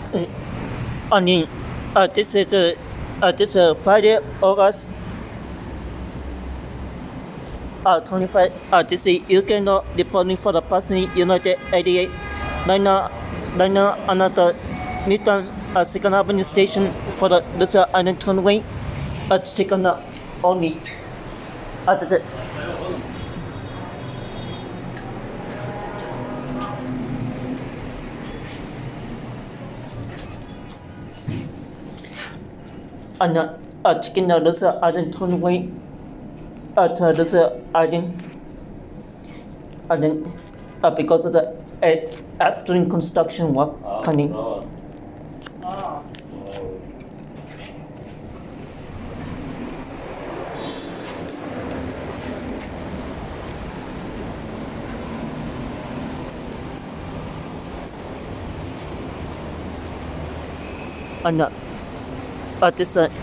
Omny, this is Friday, August 25. This is UK no reporting for the person United 88. Liner another Newton Second Avenue Station for the Roosevelt Island Turnway. Second only. The chicken Roosevelt Island Turnway. Roosevelt Island. And then because of the after construction work coming. And this and